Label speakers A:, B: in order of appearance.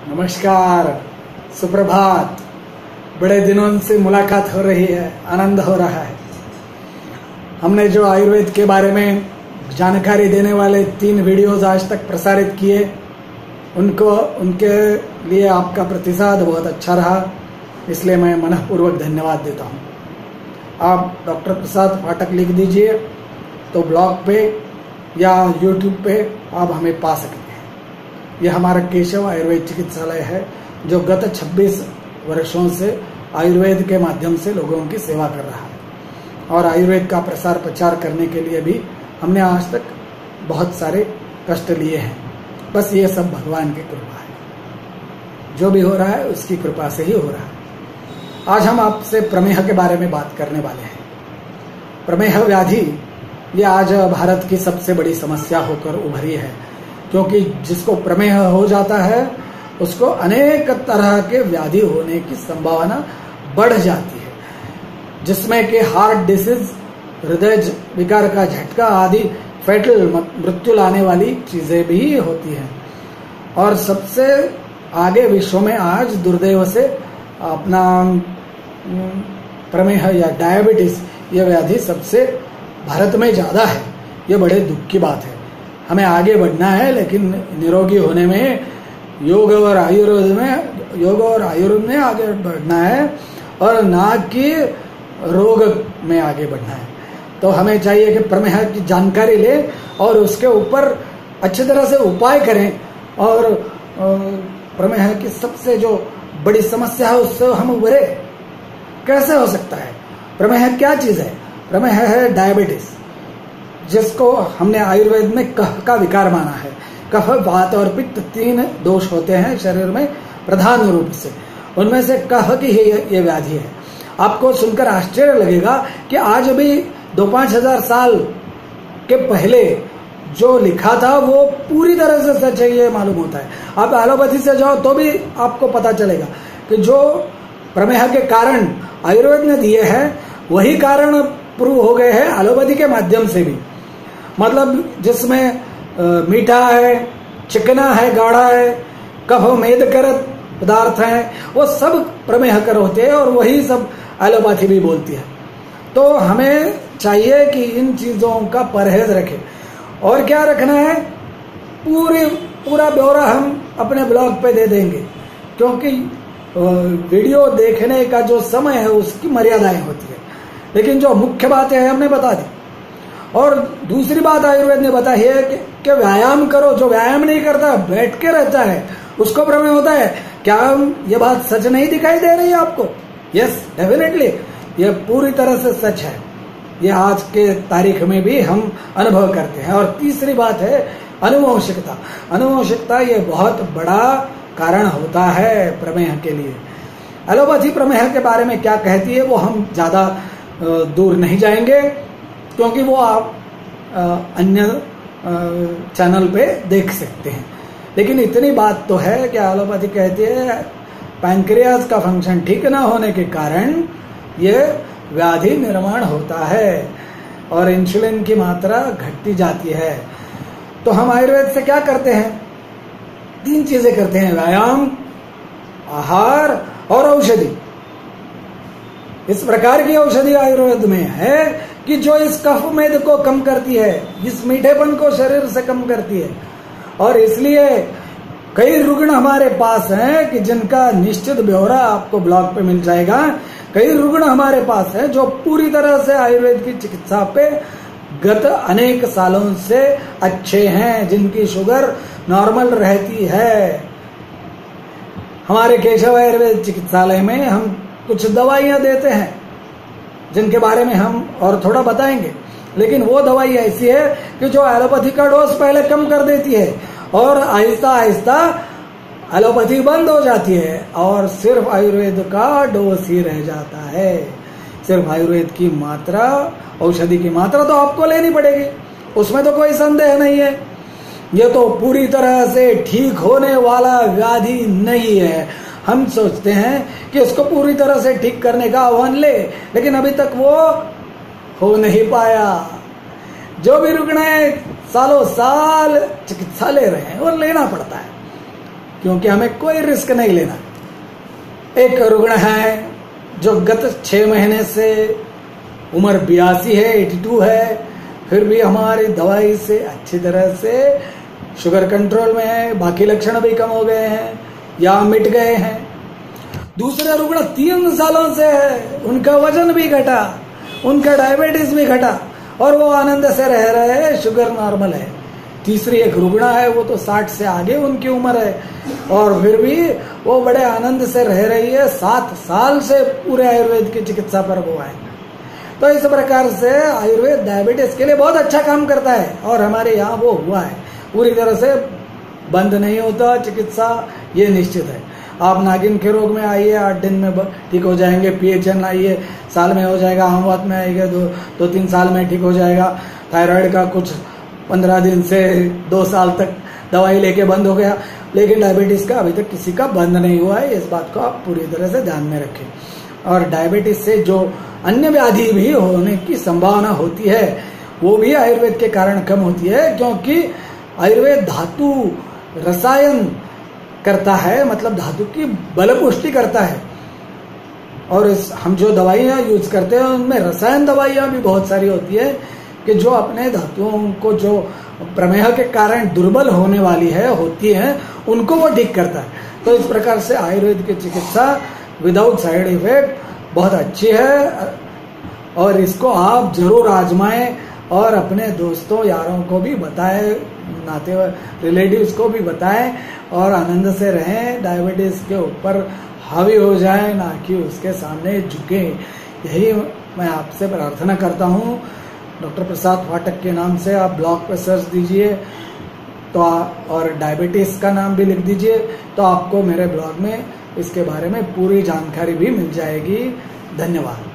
A: नमस्कार, सुप्रभात। बड़े दिनों से मुलाकात हो रही है, आनंद हो रहा है। हमने जो आयुर्वेद के बारे में जानकारी देने वाले 3 वीडियोज आज तक प्रसारित किए, उनके लिए आपका प्रतिसाद बहुत अच्छा रहा, इसलिए मैं मनःपूर्वक धन्यवाद देता हूं। आप डॉक्टर प्रसाद फाटक लिख दीजिए तो ब्लॉग पे या यूट्यूब पे आप हमें पा सकते हैं। यह हमारा केशव आयुर्वेद चिकित्सालय है, जो गत 26 वर्षों से आयुर्वेद के माध्यम से लोगों की सेवा कर रहा है। और आयुर्वेद का प्रसार प्रचार करने के लिए भी हमने आज तक बहुत सारे कष्ट लिए हैं। बस ये सब भगवान की कृपा है, जो भी हो रहा है उसकी कृपा से ही हो रहा है। आज हम आपसे प्रमेह के बारे में बात करने वाले हैं। प्रमेह व्याधि ये आज भारत की सबसे बड़ी समस्या होकर उभरी है, क्योंकि जिसको प्रमेह हो जाता है उसको अनेक तरह के व्याधि होने की संभावना बढ़ जाती है, जिसमें कि हार्ट डिसीज, हृदय विकार का झटका आदि फैटल मृत्यु लाने वाली चीजें भी होती हैं। और सबसे आगे विश्व में आज दुर्दैव से अपना प्रमेह या डायबिटीज ये व्याधि सबसे भारत में ज्यादा है। ये बड़े दुख की बात है। हमें आगे बढ़ना है, लेकिन निरोगी होने में योग और आयुर्वेद में आगे बढ़ना है, और ना कि रोग में आगे बढ़ना है। तो हमें चाहिए कि प्रमेह की जानकारी ले और उसके ऊपर अच्छी तरह से उपाय करें, और प्रमेह की सबसे जो बड़ी समस्या है उससे हम उभरे। कैसे हो सकता है? प्रमेह क्या चीज है? प्रमेह है डायबिटीज, जिसको हमने आयुर्वेद में कफ का विकार माना है। कफ, वात और पित्त 3 दोष होते हैं शरीर में प्रधान रूप से। उनमें से कफ की ही ये व्याधि है। आपको सुनकर आश्चर्य लगेगा कि आज भी 2-5 हजार साल के पहले जो लिखा था वो पूरी तरह से सच है, ये मालूम होता है। आप एलोपैथी से जाओ तो भी आपको पता चलेगा कि जो प्रमेह के कारण आयुर्वेद ने दिए हैं वही कारण प्रूव हो गए हैं एलोपैथी के माध्यम से भी। मतलब जिसमें मीठा है, चिकना है, गाढ़ा है, कफ मेदकरत पदार्थ हैं, वो सब प्रमेहकर होते हैं, और वही सब एलोपैथी भी बोलती है। तो हमें चाहिए कि इन चीजों का परहेज रखें। और क्या रखना है? पूरा ब्यौरा हम अपने ब्लॉग पे दे देंगे, क्योंकि वीडियो देखने का जो समय है उसकी मर्यादाएं होती है, लेकिन जो मुख्य बातें हैं हमने बता दी। और दूसरी बात आयुर्वेद ने बताई है कि व्यायाम करो। जो व्यायाम नहीं करता, बैठ के रहता है, उसको प्रमेह होता है। क्या ये बात सच नहीं दिखाई दे रही है आपको? यस, डेफिनेटली ये पूरी तरह से सच है। ये आज के तारीख में भी हम अनुभव करते हैं। और तीसरी बात है अनुवंशिकता। अनुवंशिकता ये बहुत बड़ा कारण होता है प्रमेह के लिए। एलोपैथी प्रमेह के बारे में क्या कहती है वो हम ज्यादा दूर नहीं जाएंगे, क्योंकि वो आप अन्य चैनल पे देख सकते हैं। लेकिन इतनी बात तो है कि एलोपैथी कहती है पैंक्रियाज का फंक्शन ठीक ना होने के कारण ये व्याधि निर्माण होता है और इंसुलिन की मात्रा घटती जाती है। तो हम आयुर्वेद से क्या करते हैं? 3 चीजें करते हैं: व्यायाम, आहार और औषधि। इस प्रकार की औषधि आयुर्वेद में है कि जो इस कफ मेद को कम करती है, इस मीठेपन को शरीर से कम करती है। और इसलिए कई रुग्ण हमारे पास हैं कि जिनका निश्चित ब्यौरा आपको ब्लॉग पे मिल जाएगा। कई रुग्ण हमारे पास हैं जो पूरी तरह से आयुर्वेद की चिकित्सा पे गत अनेक सालों से अच्छे हैं, जिनकी शुगर नॉर्मल रहती है। हमारे केशव आयुर्वेद चिकित्सालय में हम कुछ दवाइयां देते हैं, जिनके बारे में हम और थोड़ा बताएंगे। लेकिन वो दवाई ऐसी है कि जो एलोपैथी का डोज पहले कम कर देती है, और आहिस्ता आहिस्ता एलोपैथी बंद हो जाती है, और सिर्फ आयुर्वेद का डोज ही रह जाता है। सिर्फ आयुर्वेद की मात्रा, औषधि की मात्रा तो आपको लेनी पड़ेगी, उसमें तो कोई संदेह नहीं है। ये तो पूरी तरह से ठीक होने वाला व्याधि नहीं है। हम सोचते हैं कि इसको पूरी तरह से ठीक करने का आह्वान ले, लेकिन अभी तक वो हो नहीं पाया। जो भी रुग्ण है सालों साल चिकित्सा ले रहे हैं और लेना पड़ता है। क्योंकि हमें कोई रिस्क नहीं लेना। एक रुग्ण है जो गत 6 महीने से उम्र 82 है, 82 है, फिर भी हमारी दवाई से अच्छी तरह से शुगर कंट्रोल में है, बाकी लक्षण भी कम हो गए हैं या मिट गए हैं। दूसरे रुग्ण 3 सालों से है, उनका वजन भी घटा, उनका डायबिटीज भी घटा और वो आनंद से रह रहे हैं, शुगर नॉर्मल है। तीसरी एक रुग्ण है, वो तो 60 से आगे उनकी उम्र है और फिर भी वो बड़े आनंद से रह रही है। 7 साल से पूरे आयुर्वेद की चिकित्सा पर वो है। तो इस प्रकार से आयुर्वेद डायबिटीज के लिए बहुत अच्छा काम करता है और हमारे यहाँ वो हुआ है, पूरी तरह से बंद नहीं होता चिकित्सा, ये निश्चित है। आप नागिन के रोग में आइए, 8 दिन में ठीक हो जाएंगे। PHN आइए, साल में हो जाएगा। आमवात में आइए, 2-3 साल में ठीक हो जाएगा। थायराइड का कुछ 15 दिन से 2 साल तक दवाई लेके बंद हो गया, लेकिन डायबिटीज का अभी तक किसी का बंद नहीं हुआ है। इस बात को आप पूरी तरह से ध्यान में रखें। और डायबिटीज से जो अन्य व्याधि भी होने की संभावना होती है वो भी आयुर्वेद के कारण कम होती है, क्योंकि आयुर्वेद धातु रसायन करता है, मतलब धातु की बल पुष्टि करता है। और हम जो दवाइयाँ यूज करते हैं उनमें रसायन दवाइयाँ भी बहुत सारी होती है कि जो अपने धातुओं को जो प्रमेह के कारण दुर्बल होने वाली होती है उनको वो ठीक करता है। तो इस प्रकार से आयुर्वेद की चिकित्सा विदाउट साइड इफेक्ट बहुत अच्छी है और इसको आप जरूर आजमाएं और अपने दोस्तों यारों को भी बताएं, नाते रिलेटिव्स को भी बताएं और आनंद से रहें। डायबिटीज के ऊपर हावी हो जाए, ना कि उसके सामने झुके। यही मैं आपसे प्रार्थना करता हूँ। डॉक्टर प्रसाद फाटक के नाम से आप ब्लॉग पर सर्च दीजिए तो और डायबिटीज का नाम भी लिख दीजिए तो आपको मेरे ब्लॉग में इसके बारे में पूरी जानकारी भी मिल जाएगी। धन्यवाद।